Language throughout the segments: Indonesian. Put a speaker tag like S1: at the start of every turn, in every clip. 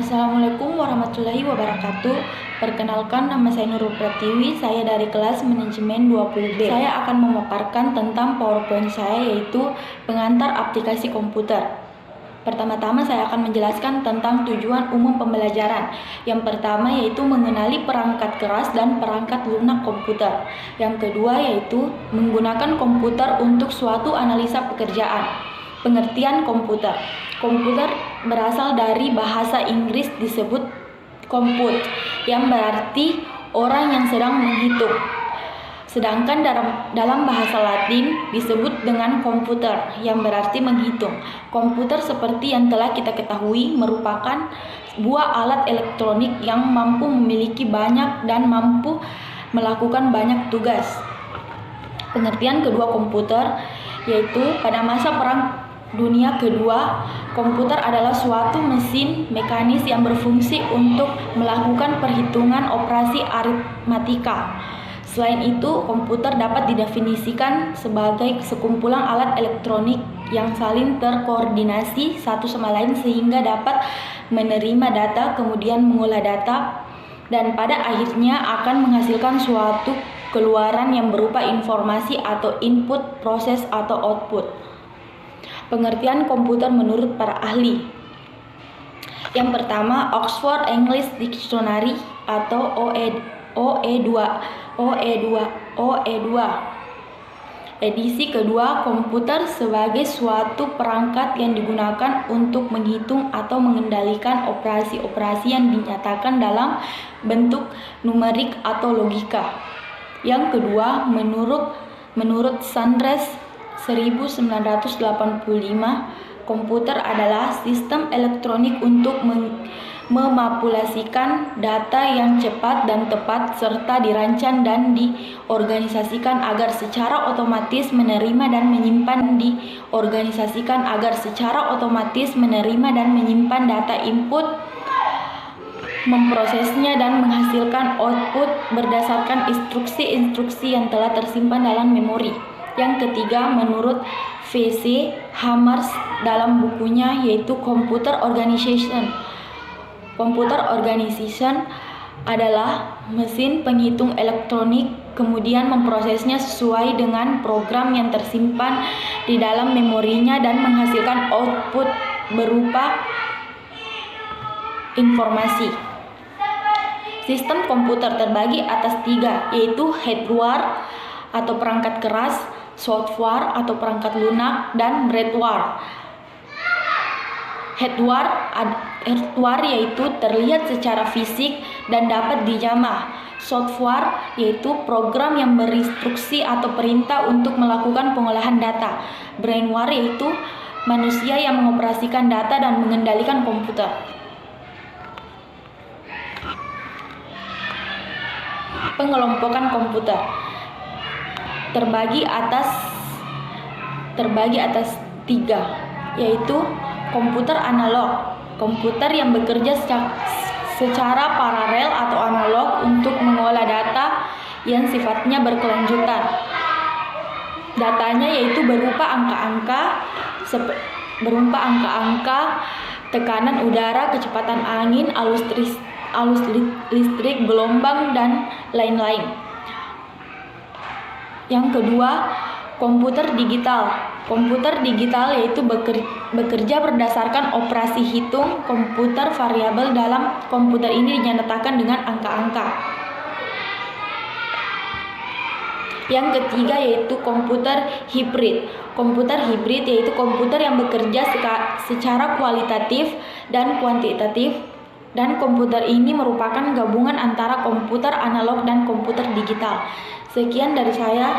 S1: Assalamualaikum warahmatullahi wabarakatuh. Perkenalkan, nama saya Nurul Pratiwi, saya dari kelas manajemen 20B. Saya akan memaparkan tentang PowerPoint saya, yaitu pengantar aplikasi komputer. Pertama-tama saya akan menjelaskan tentang tujuan umum pembelajaran. Yang pertama yaitu mengenali perangkat keras dan perangkat lunak komputer. Yang kedua yaitu menggunakan komputer untuk suatu analisa pekerjaan. Pengertian komputer. Komputer berasal dari bahasa Inggris disebut compute, yang berarti orang yang sedang menghitung. Sedangkan dalam bahasa Latin disebut dengan komputer, yang berarti menghitung. Komputer seperti yang telah kita ketahui merupakan sebuah alat elektronik yang mampu memiliki banyak dan mampu melakukan banyak tugas. Pengertian kedua komputer yaitu pada masa Perang Dunia Kedua, komputer adalah suatu mesin mekanis yang berfungsi untuk melakukan perhitungan operasi aritmatika. Selain itu, komputer dapat didefinisikan sebagai sekumpulan alat elektronik yang saling terkoordinasi satu sama lain sehingga dapat menerima data, kemudian mengolah data, dan pada akhirnya akan menghasilkan suatu keluaran yang berupa informasi atau input, proses, atau output. Pengertian komputer menurut para ahli. Yang pertama, Oxford English Dictionary atau OE2. Edisi kedua, komputer sebagai suatu perangkat yang digunakan untuk menghitung atau mengendalikan operasi-operasi yang dinyatakan dalam bentuk numerik atau logika. Yang kedua, menurut Sanders 1985, komputer adalah sistem elektronik untuk memapulasikan data yang cepat dan tepat serta dirancang dan diorganisasikan agar secara otomatis menerima dan menyimpan data input, memprosesnya dan menghasilkan output berdasarkan instruksi-instruksi yang telah tersimpan dalam memori. Yang ketiga, menurut V.C. Hammers dalam bukunya yaitu Computer Organization. Computer Organization adalah mesin penghitung elektronik, kemudian memprosesnya sesuai dengan program yang tersimpan di dalam memorinya dan menghasilkan output berupa informasi. Sistem komputer terbagi atas 3, yaitu hardware atau perangkat keras, software atau perangkat lunak, dan hardware. Hardware yaitu terlihat secara fisik dan dapat dijamah. Software yaitu program yang berinstruksi atau perintah untuk melakukan pengolahan data. Brainware yaitu manusia yang mengoperasikan data dan mengendalikan komputer. Pengelompokan komputer terbagi atas 3, yaitu komputer analog, komputer yang bekerja secara paralel atau analog untuk mengolah data yang sifatnya berkelanjutan. Datanya yaitu berupa angka-angka, tekanan udara, kecepatan angin, arus listrik, gelombang, dan lain-lain. Yang kedua, komputer digital. Komputer digital yaitu bekerja berdasarkan operasi hitung komputer variabel. Dalam komputer ini dinyatakan dengan angka-angka. Yang ketiga yaitu komputer hibrid. Komputer hibrid yaitu komputer yang bekerja secara kualitatif dan kuantitatif, dan komputer ini merupakan gabungan antara komputer analog dan komputer digital. Sekian dari saya.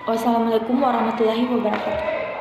S1: Wassalamualaikum warahmatullahi wabarakatuh.